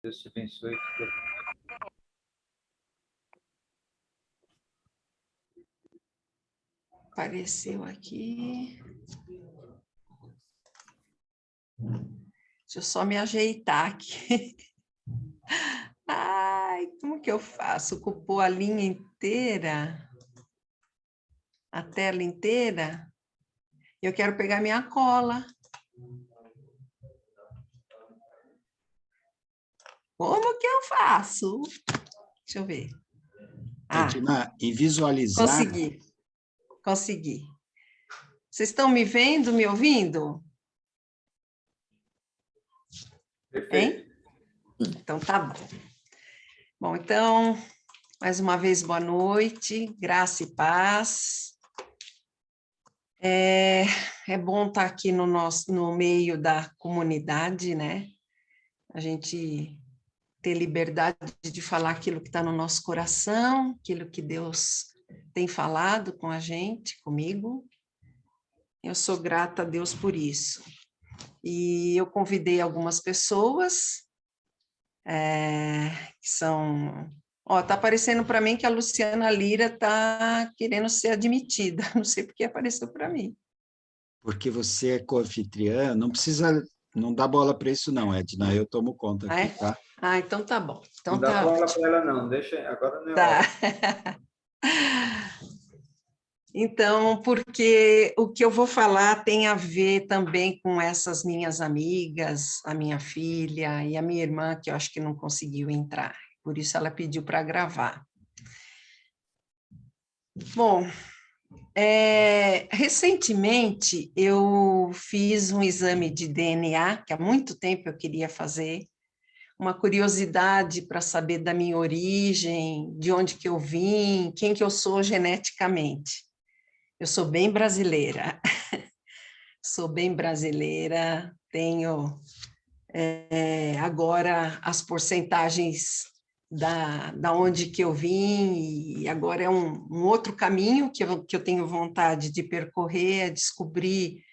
Deus te abençoe. Apareceu aqui. Deixa eu só me ajeitar aqui. Ai, como que eu faço? Ocupou a linha inteira? A tela inteira? Eu quero pegar minha cola. Como que eu faço? Deixa eu ver. Edna, em visualizar... Consegui. Vocês estão me vendo, me ouvindo? Perfeito. Hein? Então, tá bom. Bom, então, mais uma vez, boa noite, graça e paz. É bom estar aqui no meio da comunidade, né? A gente ter liberdade de falar aquilo que está no nosso coração, aquilo que Deus tem falado com a gente, comigo. Eu sou grata a Deus por isso. E eu convidei algumas pessoas que são... Ó, tá aparecendo para mim que a Luciana Lira está querendo ser admitida. Não sei por que apareceu para mim. Porque você é co-anfitriã, não dá bola para isso não, Edna, eu tomo conta aqui, tá? Então tá bom. Então Não dá tá bola ótimo. para ela, não. Deixa, agora não é Tá. hora. Então, porque o que eu vou falar tem a ver também com essas minhas amigas, a minha filha e a minha irmã, que eu acho que não conseguiu entrar. Por isso ela pediu para gravar. Bom, recentemente eu fiz um exame de DNA, que há muito tempo eu queria fazer, uma curiosidade para saber da minha origem, de onde que eu vim, quem que eu sou geneticamente. Eu sou bem brasileira. Sou bem brasileira, tenho agora as porcentagens da onde que eu vim, e agora é um outro caminho que eu tenho vontade de percorrer, é descobrir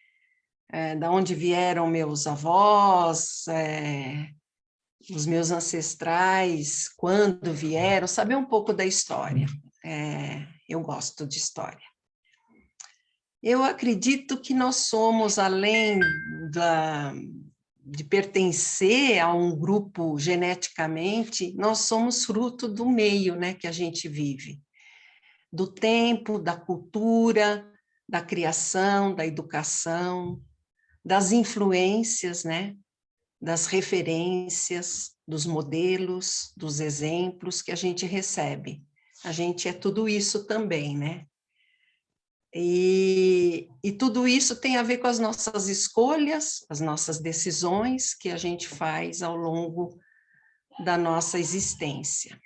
da onde vieram meus avós, os meus ancestrais, quando vieram, saber um pouco da história. Eu gosto de história. Eu acredito que nós somos, além de pertencer a um grupo geneticamente, nós somos fruto do meio, né, que a gente vive, do tempo, da cultura, da criação, da educação, das influências, né, das referências, dos modelos, dos exemplos que a gente recebe. A gente é tudo isso também, né? E tudo isso tem a ver com as nossas escolhas, as nossas decisões que a gente faz ao longo da nossa existência.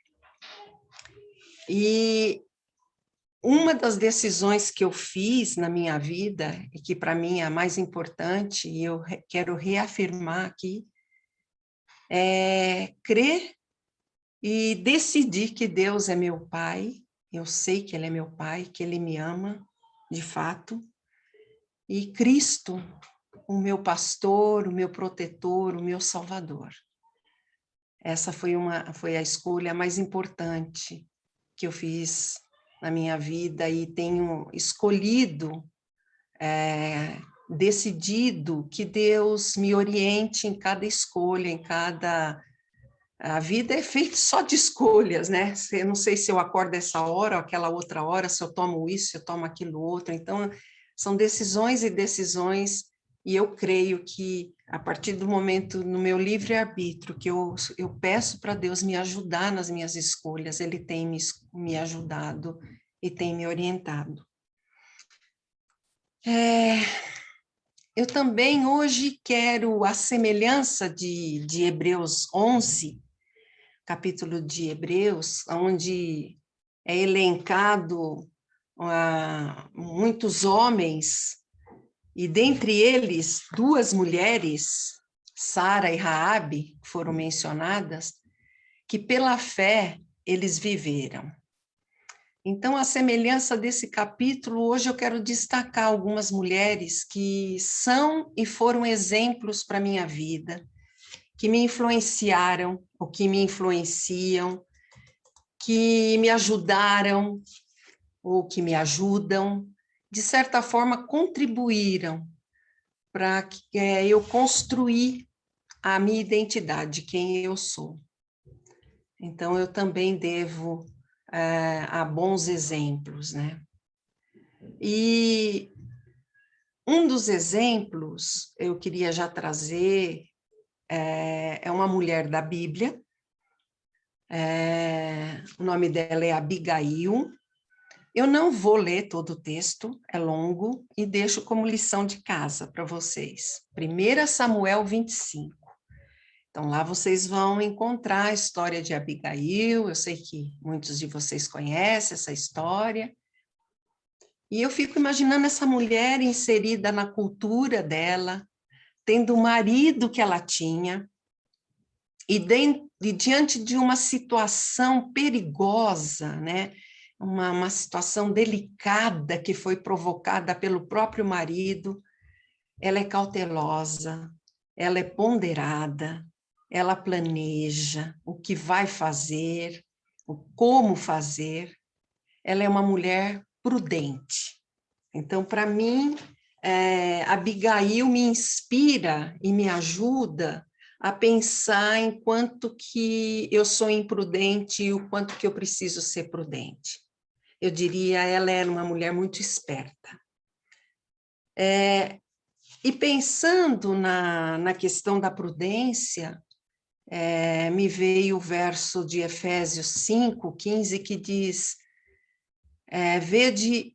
E uma das decisões que eu fiz na minha vida, e que para mim é a mais importante, e eu quero reafirmar aqui, é crer e decidir que Deus é meu Pai, eu sei que Ele é meu Pai, que Ele me ama, de fato, e Cristo, o meu pastor, o meu protetor, o meu salvador. Essa foi a escolha mais importante que eu fiz na minha vida e tenho escolhido, decidido que Deus me oriente em cada escolha, em cada... A vida é feita só de escolhas, né? Eu não sei se eu acordo essa hora ou aquela outra hora, se eu tomo isso, se eu tomo aquilo outro. Então, são decisões e decisões, e eu creio que, a partir do momento, no meu livre-arbítrio, que eu peço para Deus me ajudar nas minhas escolhas, Ele tem me ajudado e tem me orientado. Eu também hoje quero, a semelhança de Hebreus 11, capítulo de Hebreus, onde é elencado muitos homens, e dentre eles 2 mulheres, Sara e Raabe, foram mencionadas, que pela fé eles viveram. Então, a semelhança desse capítulo, hoje eu quero destacar algumas mulheres que são e foram exemplos para a minha vida, que me influenciaram, ou que me influenciam, que me ajudaram, ou que me ajudam, de certa forma contribuíram para que eu construir a minha identidade, quem eu sou. Então, eu também devo a bons exemplos, né? E um dos exemplos, eu queria já trazer, é uma mulher da Bíblia, o nome dela é Abigail. Eu não vou ler todo o texto, é longo, e deixo como lição de casa para vocês. 1 Samuel 25. Então, lá vocês vão encontrar a história de Abigail, eu sei que muitos de vocês conhecem essa história, e eu fico imaginando essa mulher inserida na cultura dela, tendo o marido que ela tinha, e diante de uma situação perigosa, né? Uma situação delicada que foi provocada pelo próprio marido, ela é cautelosa, ela é ponderada, ela planeja o que vai fazer, o como fazer, ela é uma mulher prudente. Então, para mim, Abigail me inspira e me ajuda a pensar em quanto que eu sou imprudente e o quanto que eu preciso ser prudente. Eu diria, ela era uma mulher muito esperta. E pensando na questão da prudência, me veio o verso de Efésios 5:15, que diz, vede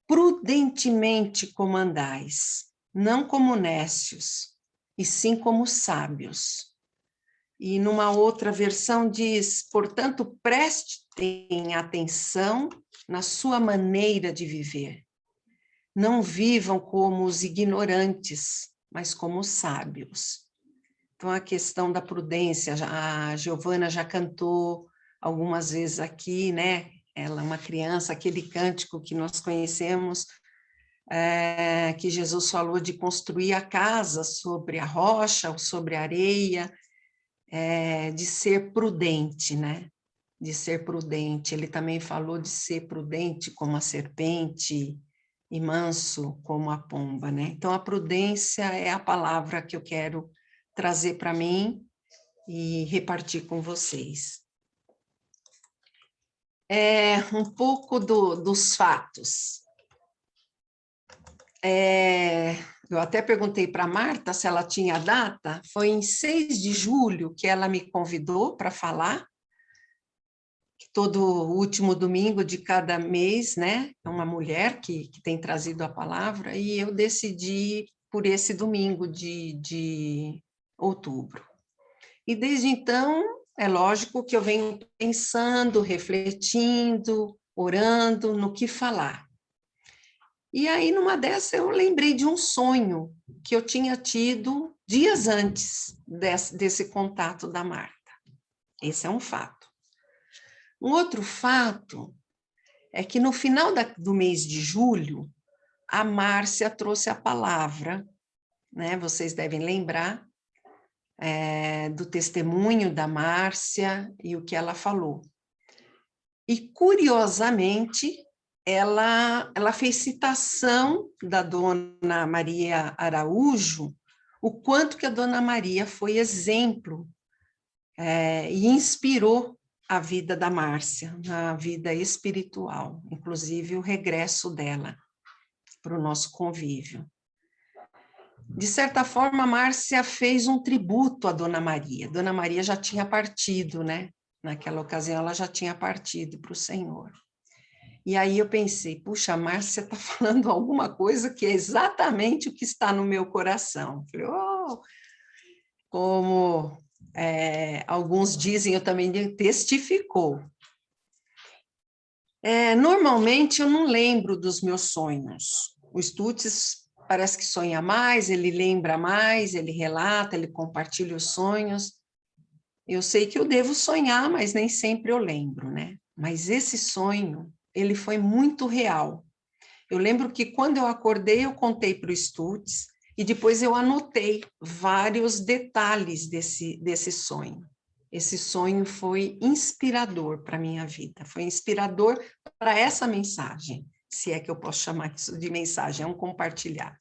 prudentemente como andais, não como nécios, e sim como sábios. E numa outra versão diz, portanto, prestem atenção na sua maneira de viver. Não vivam como os ignorantes, mas como os sábios. Então, a questão da prudência, a Giovana já cantou algumas vezes aqui, né? Ela é uma criança, aquele cântico que nós conhecemos, que Jesus falou de construir a casa sobre a rocha ou sobre a areia, de ser prudente, né? De ser prudente. Ele também falou de ser prudente como a serpente e manso como a pomba, né? Então, a prudência é a palavra que eu quero trazer para mim e repartir com vocês. Um pouco dos fatos. Eu até perguntei para a Marta se ela tinha data, foi em 6 de julho que ela me convidou para falar, todo último domingo de cada mês, né? É uma mulher que tem trazido a palavra, e eu decidi por esse domingo de outubro. E desde então, é lógico que eu venho pensando, refletindo, orando no que falar. E aí, numa dessas, eu lembrei de um sonho que eu tinha tido dias antes desse contato da Marta. Esse é um fato. Um outro fato é que no final do mês de julho, a Márcia trouxe a palavra, né? Vocês devem lembrar do testemunho da Márcia e o que ela falou. E, curiosamente, ela fez citação da Dona Maria Araújo, o quanto que a Dona Maria foi exemplo e inspirou a vida da Márcia, na vida espiritual, inclusive o regresso dela para o nosso convívio. De certa forma, a Márcia fez um tributo à Dona Maria. Dona Maria já tinha partido, né? Naquela ocasião, ela já tinha partido para o Senhor. E aí eu pensei, puxa, a Márcia está falando alguma coisa que é exatamente o que está no meu coração. Falei, como alguns dizem, eu também digo, testificou. Normalmente eu não lembro dos meus sonhos. O Stutz parece que sonha mais, ele lembra mais, ele relata, ele compartilha os sonhos. Eu sei que eu devo sonhar, mas nem sempre eu lembro, né? Mas esse sonho, ele foi muito real. Eu lembro que quando eu acordei, eu contei para o Stutz, E depois eu anotei vários detalhes desse sonho. Esse sonho foi inspirador para a minha vida, foi inspirador para essa mensagem, se é que eu posso chamar isso de mensagem, é um compartilhar.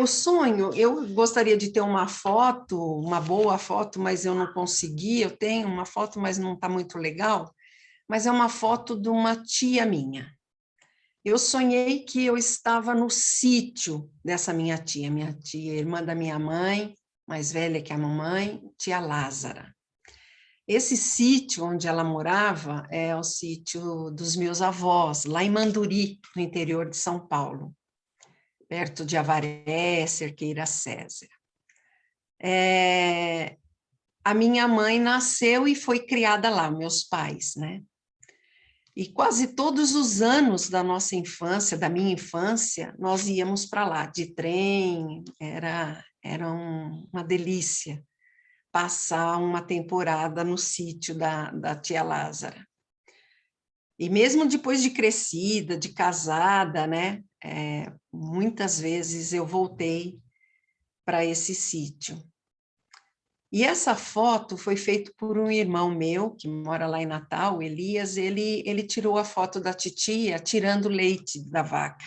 O sonho, eu gostaria de ter uma foto, uma boa foto, mas eu não consegui, eu tenho uma foto, mas não está muito legal, mas é uma foto de uma tia minha. Eu sonhei que eu estava no sítio dessa minha tia, irmã da minha mãe, mais velha que a mamãe, tia Lázara. Esse sítio onde ela morava é o sítio dos meus avós, lá em Manduri, no interior de São Paulo, perto de Avaré, Cerqueira César. A minha mãe nasceu e foi criada lá, meus pais, né? E quase todos os anos da nossa infância, da minha infância, nós íamos para lá, de trem, era uma delícia passar uma temporada no sítio da tia Lázara. E mesmo depois de crescida, de casada, né, muitas vezes eu voltei para esse sítio. E essa foto foi feita por um irmão meu, que mora lá em Natal, Elias, ele tirou a foto da titia tirando leite da vaca.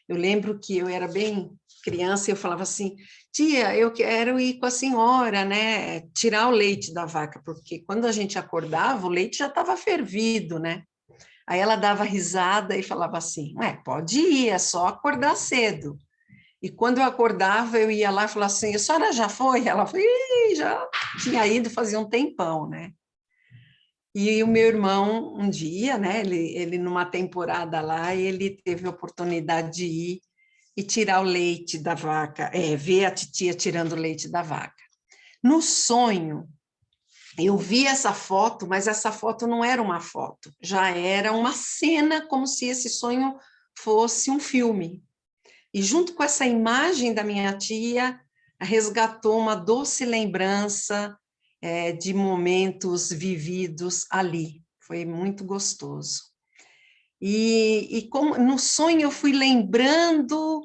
Eu lembro que eu era bem criança e eu falava assim, tia, eu quero ir com a senhora, né, tirar o leite da vaca, porque quando a gente acordava, o leite já estava fervido, né? Aí ela dava risada e falava assim, pode ir, é só acordar cedo. E quando eu acordava, eu ia lá e falava assim, a senhora já foi? Ela foi, já tinha ido fazia um tempão, né? E o meu irmão, um dia, né, ele numa temporada lá, ele teve a oportunidade de ir e tirar o leite da vaca, ver a titia tirando o leite da vaca. No sonho, eu vi essa foto, mas essa foto não era uma foto, já era uma cena, como se esse sonho fosse um filme. E junto com essa imagem da minha tia, resgatou uma doce lembrança de momentos vividos ali. Foi muito gostoso. E como no sonho eu fui lembrando,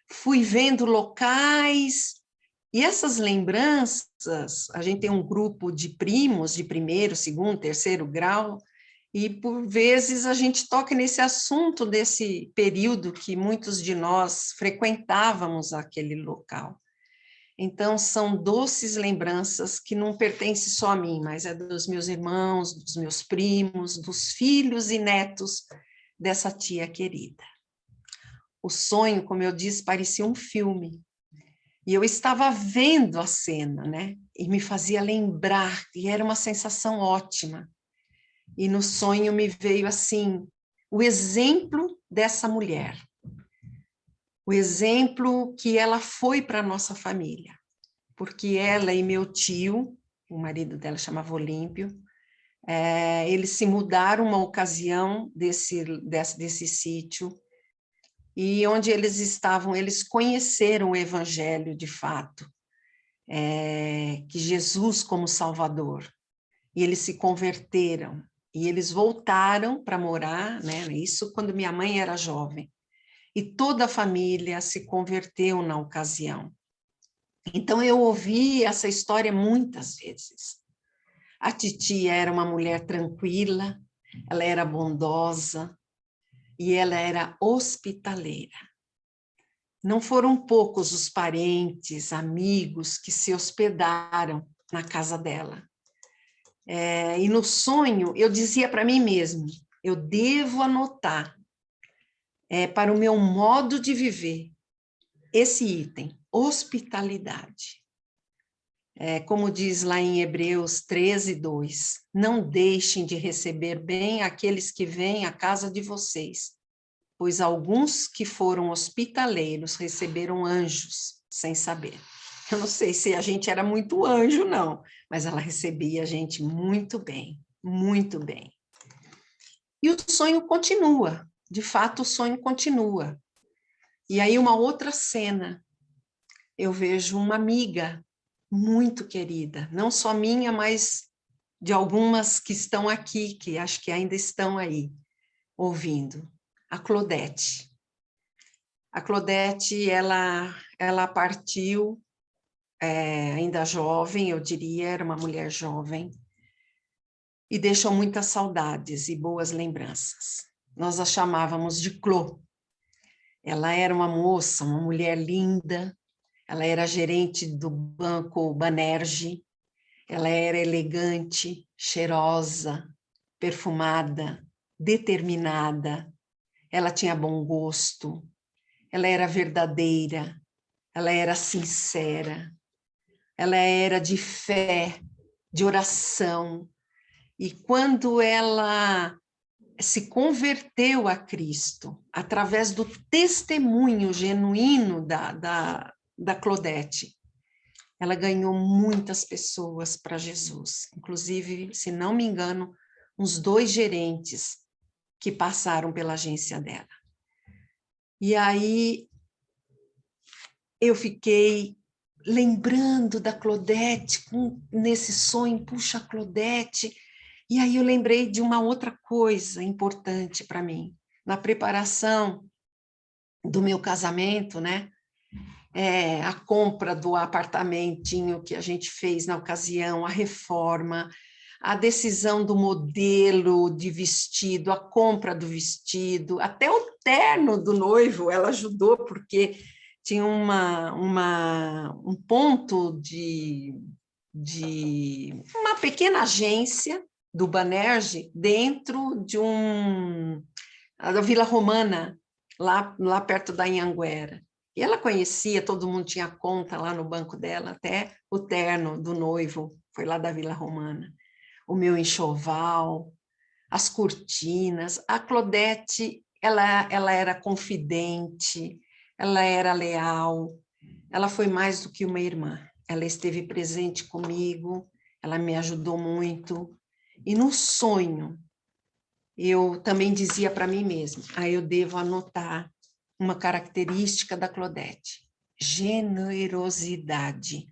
fui vendo locais, e essas lembranças, a gente tem um grupo de primos de primeiro, segundo, terceiro grau, e, por vezes, a gente toca nesse assunto desse período que muitos de nós frequentávamos aquele local. Então, são doces lembranças que não pertencem só a mim, mas é dos meus irmãos, dos meus primos, dos filhos e netos dessa tia querida. O sonho, como eu disse, parecia um filme. E eu estava vendo a cena, né? E me fazia lembrar, e era uma sensação ótima. E no sonho me veio assim, o exemplo dessa mulher, o exemplo que ela foi para a nossa família, porque ela e meu tio, o marido dela chamava Olímpio, eles se mudaram uma ocasião desse sítio, e onde eles estavam, eles conheceram o evangelho de fato, que Jesus como Salvador, e eles se converteram. E eles voltaram para morar, né? Isso quando minha mãe era jovem. E toda a família se converteu na ocasião. Então, eu ouvi essa história muitas vezes. A titia era uma mulher tranquila, ela era bondosa e ela era hospitaleira. Não foram poucos os parentes, amigos que se hospedaram na casa dela. E no sonho, eu dizia para mim mesmo, eu devo anotar para o meu modo de viver esse item, hospitalidade. Como diz lá em Hebreus 13:2, não deixem de receber bem aqueles que vêm à casa de vocês, pois alguns que foram hospitaleiros receberam anjos sem saber. Eu não sei se a gente era muito anjo, não, mas ela recebia a gente muito bem, muito bem. E o sonho continua, de fato o sonho continua. E aí uma outra cena, eu vejo uma amiga muito querida, não só minha, mas de algumas que estão aqui, que acho que ainda estão aí, ouvindo, a Claudete. A Claudete, ela partiu ainda jovem, eu diria, era uma mulher jovem, e deixou muitas saudades e boas lembranças. Nós a chamávamos de Clô. Ela era uma moça, uma mulher linda, ela era gerente do Banco Banerjee, ela era elegante, cheirosa, perfumada, determinada, ela tinha bom gosto, ela era verdadeira, ela era sincera, ela era de fé, de oração, e quando ela se converteu a Cristo, através do testemunho genuíno da Claudete, ela ganhou muitas pessoas para Jesus, inclusive, se não me engano, uns 2 gerentes que passaram pela agência dela. E aí eu fiquei lembrando da Claudete, nesse sonho, puxa, Claudete. E aí eu lembrei de uma outra coisa importante para mim. Na preparação do meu casamento, né? A compra do apartamentinho que a gente fez na ocasião, a reforma, a decisão do modelo de vestido, a compra do vestido, até o terno do noivo, ela ajudou, porque tinha um ponto de uma pequena agência do Banerjee dentro de da Vila Romana, lá perto da Anhanguera. E ela conhecia, todo mundo tinha conta lá no banco dela, até o terno do noivo foi lá da Vila Romana. O meu enxoval, as cortinas. A Claudete, ela era confidente, ela era leal, ela foi mais do que uma irmã. Ela esteve presente comigo, ela me ajudou muito. E no sonho, eu também dizia para mim mesma, eu devo anotar uma característica da Claudete: generosidade.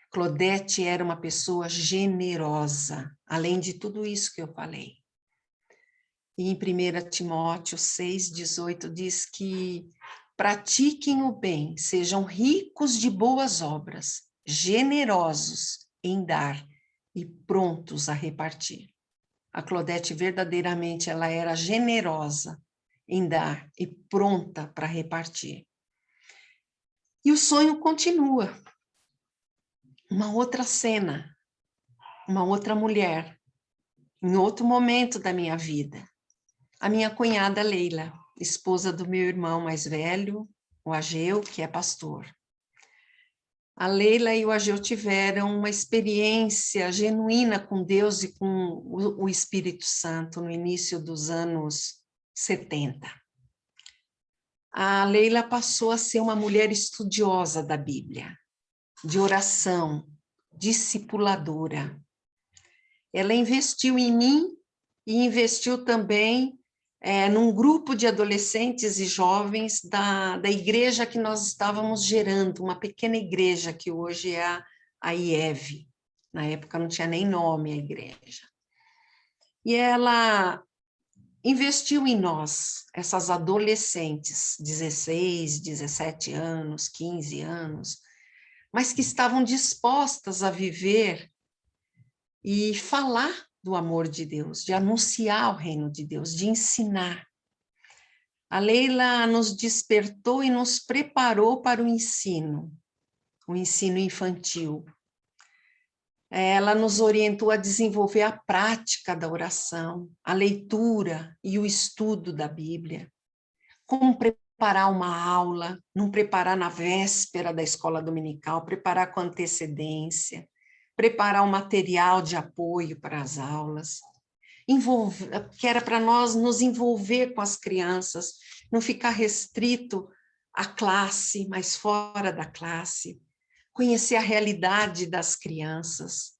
Claudete era uma pessoa generosa, além de tudo isso que eu falei. E em 1 Timóteo 6,18 diz que pratiquem o bem, sejam ricos de boas obras, generosos em dar e prontos a repartir. A Claudete verdadeiramente ela era generosa em dar e pronta para repartir. E o sonho continua. Uma outra cena, uma outra mulher, em outro momento da minha vida. A minha cunhada Leila, esposa do meu irmão mais velho, o Ageu, que é pastor. A Leila e o Ageu tiveram uma experiência genuína com Deus e com o Espírito Santo no início dos anos 70. A Leila passou a ser uma mulher estudiosa da Bíblia, de oração, discipuladora. Ela investiu em mim e investiu também num grupo de adolescentes e jovens da igreja que nós estávamos gerando, uma pequena igreja que hoje é a IEV. Na época não tinha nem nome a igreja. E ela investiu em nós, essas adolescentes, 16, 17 anos, 15 anos, mas que estavam dispostas a viver e falar do amor de Deus, de anunciar o reino de Deus, de ensinar. A Leila nos despertou e nos preparou para o ensino infantil. Ela nos orientou a desenvolver a prática da oração, a leitura e o estudo da Bíblia. Como preparar uma aula, não preparar na véspera da escola dominical, preparar com antecedência, preparar o material de apoio para as aulas, que era para nós nos envolver com as crianças, não ficar restrito à classe, mas fora da classe, conhecer a realidade das crianças.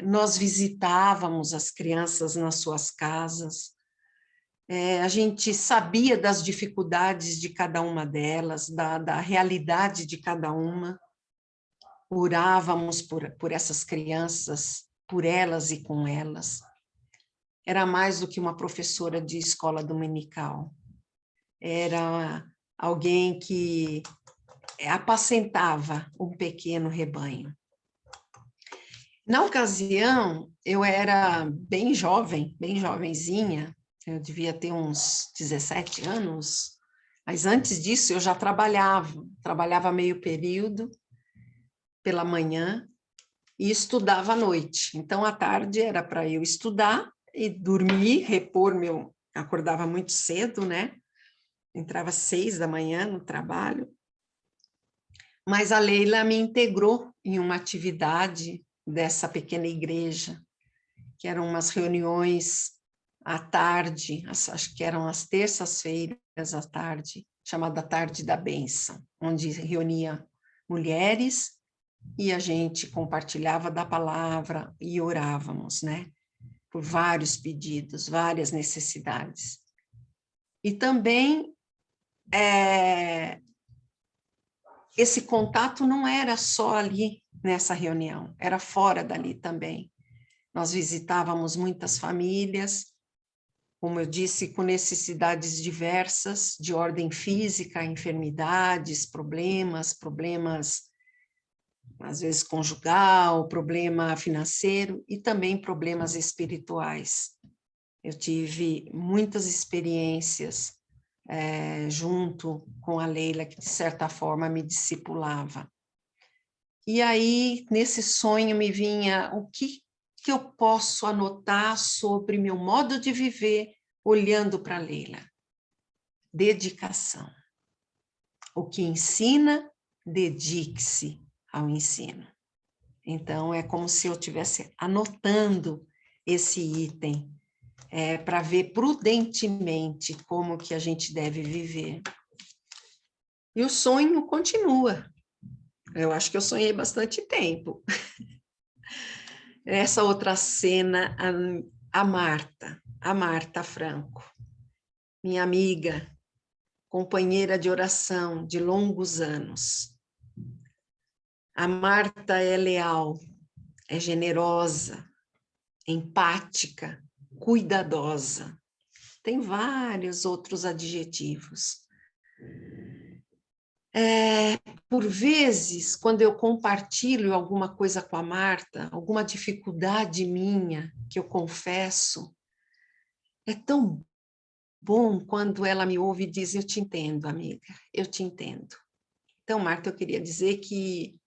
Nós visitávamos as crianças nas suas casas, a gente sabia das dificuldades de cada uma delas, da realidade de cada uma, orávamos por essas crianças, por elas e com elas. Era mais do que uma professora de escola dominical. era alguém que apacentava um pequeno rebanho. Na ocasião, eu era bem jovem, bem jovenzinha, eu devia ter uns 17 anos, mas antes disso eu já trabalhava meio período pela manhã e estudava à noite. Então, à tarde era para eu estudar e dormir, acordava muito cedo, né? Entrava às 6 da manhã no trabalho. Mas a Leila me integrou em uma atividade dessa pequena igreja, que eram umas reuniões à tarde, acho que eram as terças-feiras à tarde, chamada Tarde da Bênção, onde reunia mulheres e a gente compartilhava da palavra e orávamos, né? Por vários pedidos, várias necessidades. E também esse contato não era só ali nessa reunião, era fora dali também. Nós visitávamos muitas famílias, como eu disse, com necessidades diversas, de ordem física, enfermidades, problemas, às vezes conjugal, problema financeiro e também problemas espirituais. Eu tive muitas experiências junto com a Leila, que de certa forma me discipulava. E aí, nesse sonho, me vinha o que eu posso anotar sobre meu modo de viver olhando para a Leila. Dedicação. O que ensina, dedique-se ao ensino. Então, é como se eu estivesse anotando esse item para ver prudentemente como que a gente deve viver. E o sonho continua. Eu acho que eu sonhei bastante tempo. Essa outra cena, a Marta Franco, minha amiga, companheira de oração de longos anos. A Marta é leal, é generosa, empática, cuidadosa. Tem vários outros adjetivos. Por vezes, quando eu compartilho alguma coisa com a Marta, alguma dificuldade minha, que eu confesso, é tão bom quando ela me ouve e diz, eu te entendo, amiga, eu te entendo. Então, Marta, eu queria dizer que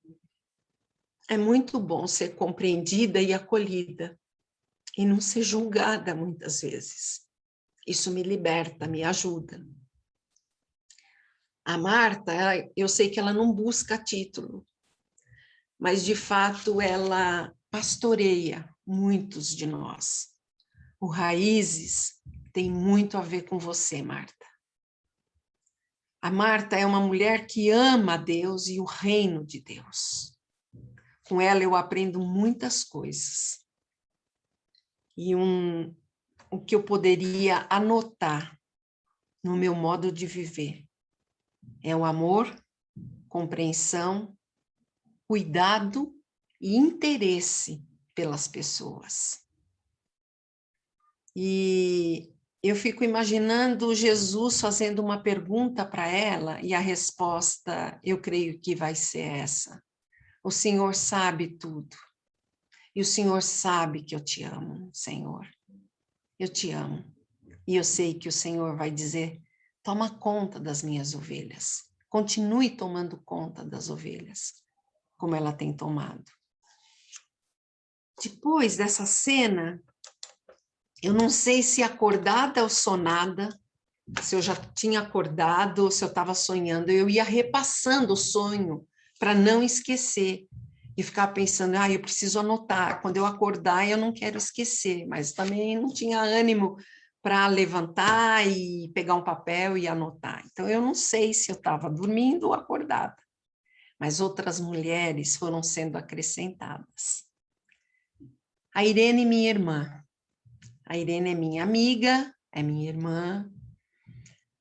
é muito bom ser compreendida e acolhida, e não ser julgada muitas vezes. Isso me liberta, me ajuda. A Marta, eu sei que ela não busca título, mas, de fato, ela pastoreia muitos de nós. O Raízes tem muito a ver com você, Marta. A Marta é uma mulher que ama a Deus e o reino de Deus. Com ela eu aprendo muitas coisas. E o que eu poderia anotar no meu modo de viver é o amor, compreensão, cuidado e interesse pelas pessoas. E eu fico imaginando Jesus fazendo uma pergunta para ela e a resposta, eu creio que vai ser essa. O Senhor sabe tudo. E o Senhor sabe que eu te amo, Senhor. Eu te amo. E eu sei que o Senhor vai dizer, toma conta das minhas ovelhas. Continue tomando conta das ovelhas, como ela tem tomado. Depois dessa cena, eu não sei se acordada ou sonada, se eu já tinha acordado ou se eu estava sonhando, eu ia repassando o sonho para não esquecer e ficar pensando, eu preciso anotar, quando eu acordar eu não quero esquecer, mas também não tinha ânimo para levantar e pegar um papel e anotar. Então, eu não sei se eu estava dormindo ou acordada, mas outras mulheres foram sendo acrescentadas. A Irene, minha irmã. A Irene é minha amiga, é minha irmã.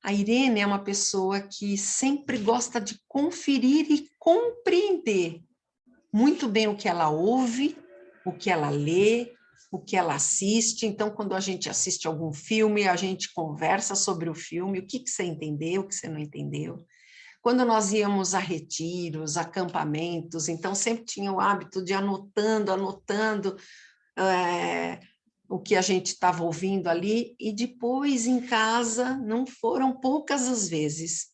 A Irene é uma pessoa que sempre gosta de conferir e compreender muito bem o que ela ouve, o que ela lê, o que ela assiste. Então, quando a gente assiste algum filme, a gente conversa sobre o filme, o que você entendeu, o que você não entendeu. Quando nós íamos a retiros, acampamentos, então sempre tinha o hábito de anotando o que a gente estava ouvindo ali, e depois em casa, não foram poucas as vezes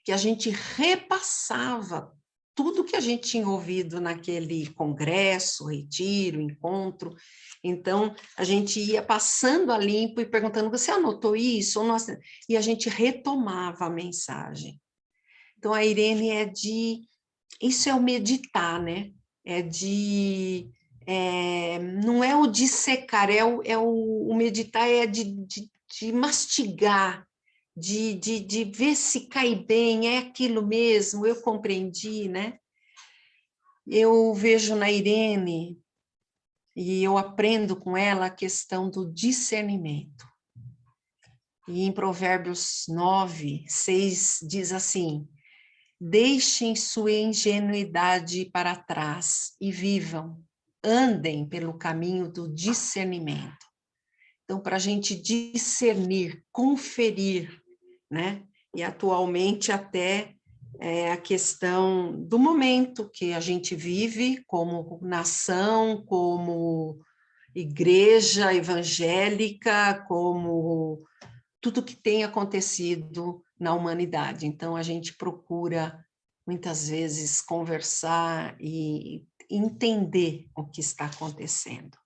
que a gente repassava tudo que a gente tinha ouvido naquele congresso, retiro, encontro. Então, a gente ia passando a limpo e perguntando, você anotou isso? E a gente retomava a mensagem. Então, a Irene isso é o meditar, né? Não é o dissecar, o meditar é de mastigar, de ver se cai bem, é aquilo mesmo, eu compreendi, né? Eu vejo na Irene, e eu aprendo com ela a questão do discernimento. E em Provérbios 9, 6, diz assim: deixem sua ingenuidade para trás e vivam, andem pelo caminho do discernimento. Então, para a gente discernir, conferir, né? E atualmente até a questão do momento que a gente vive como nação, como igreja evangélica, como tudo que tem acontecido na humanidade. Então, a gente procura, muitas vezes, conversar e entender o que está acontecendo.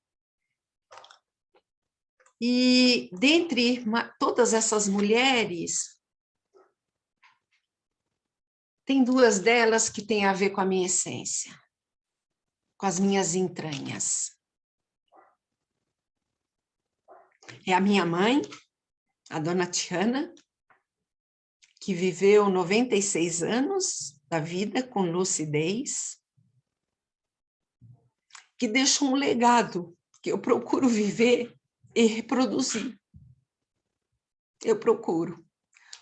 E, dentre todas essas mulheres, tem duas delas que têm a ver com a minha essência, com as minhas entranhas. É a minha mãe, a dona Tiana, que viveu 96 anos da vida com lucidez, que deixou um legado que eu procuro viver e reproduzir. Eu procuro.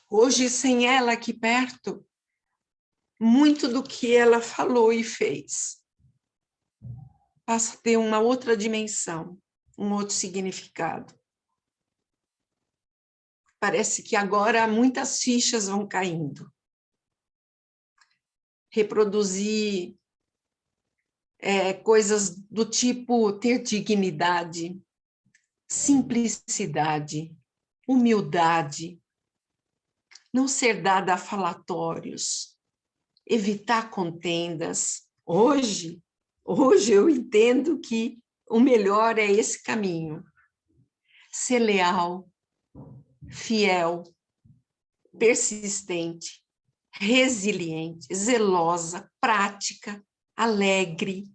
Hoje, sem ela aqui perto, muito do que ela falou e fez passa a ter uma outra dimensão, um outro significado. Parece que agora muitas fichas vão caindo. Reproduzir coisas do tipo ter dignidade, simplicidade, humildade, não ser dada a falatórios, evitar contendas. Hoje eu entendo que o melhor é esse caminho. Ser leal, fiel, persistente, resiliente, zelosa, prática, alegre,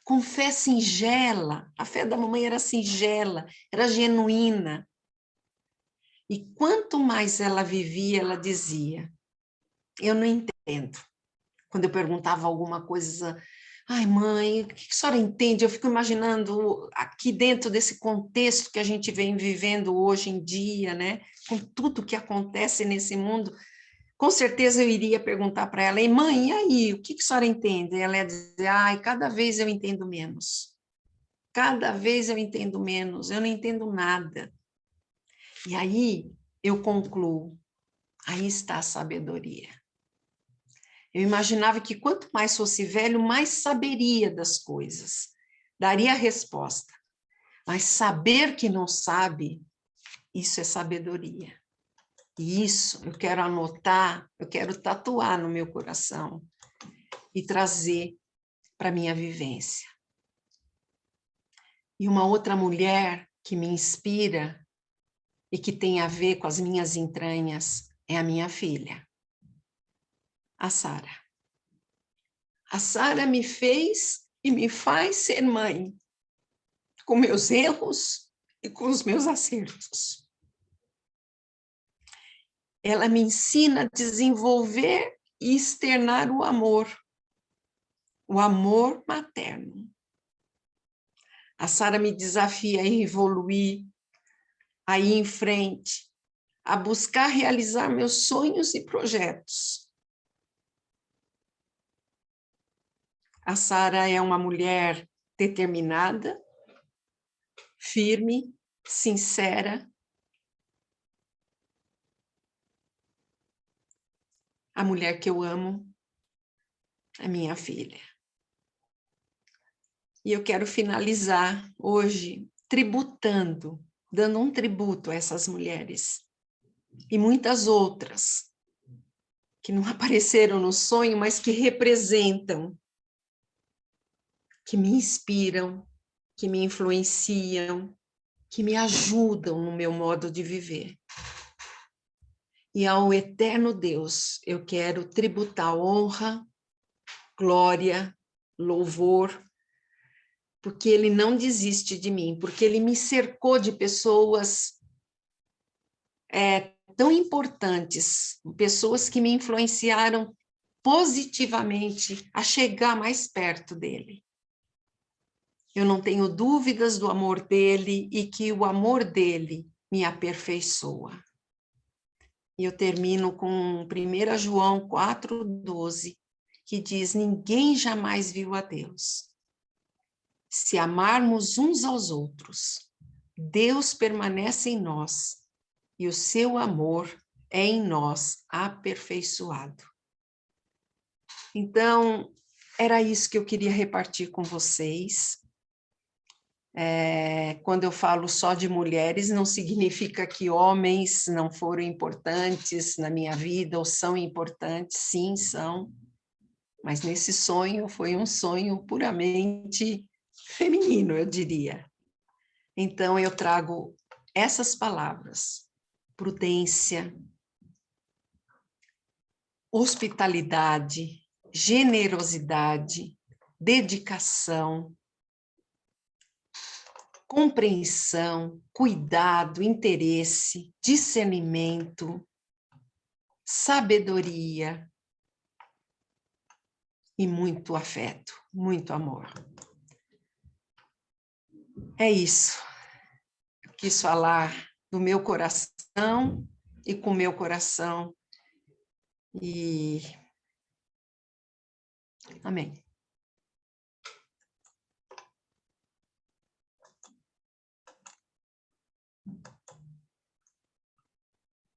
com fé singela. A fé da mamãe era singela, era genuína. E quanto mais ela vivia, ela dizia: eu não entendo. Quando eu perguntava alguma coisa, ai mãe, o que a senhora entende? Eu fico imaginando aqui dentro desse contexto que a gente vem vivendo hoje em dia, né? Com tudo que acontece nesse mundo, com certeza eu iria perguntar para ela: mãe, e aí, o que a senhora entende? E ela ia dizer: ai, cada vez eu entendo menos. Cada vez eu entendo menos, eu não entendo nada. E aí eu concluo: aí está a sabedoria. Eu imaginava que quanto mais fosse velho, mais saberia das coisas, daria a resposta. Mas saber que não sabe, isso é sabedoria. E isso eu quero anotar, eu quero tatuar no meu coração e trazer para a minha vivência. E uma outra mulher que me inspira e que tem a ver com as minhas entranhas é a minha filha, a Sara. A Sara me fez e me faz ser mãe, com meus erros e com os meus acertos. Ela me ensina a desenvolver e externar o amor materno. A Sara me desafia a evoluir, a ir em frente, a buscar realizar meus sonhos e projetos. A Sara é uma mulher determinada, firme, sincera, a mulher que eu amo é minha filha. E eu quero finalizar hoje tributando, dando um tributo a essas mulheres e muitas outras que não apareceram no sonho, mas que representam, que me inspiram, que me influenciam, que me ajudam no meu modo de viver. E ao eterno Deus, eu quero tributar honra, glória, louvor, porque Ele não desiste de mim, porque Ele me cercou de pessoas tão importantes, pessoas que me influenciaram positivamente a chegar mais perto dEle. Eu não tenho dúvidas do amor dEle e que o amor dEle me aperfeiçoa. E eu termino com 1 João 4,12, que diz: ninguém jamais viu a Deus. Se amarmos uns aos outros, Deus permanece em nós e o seu amor é em nós aperfeiçoado. Então, era isso que eu queria repartir com vocês. Quando eu falo só de mulheres, não significa que homens não foram importantes na minha vida ou são importantes, sim, são. Mas nesse sonho foi um sonho puramente feminino, eu diria. Então eu trago essas palavras: prudência, hospitalidade, generosidade, dedicação, compreensão, cuidado, interesse, discernimento, sabedoria e muito afeto, muito amor. É isso. Eu quis falar do meu coração e com o meu coração. E amém.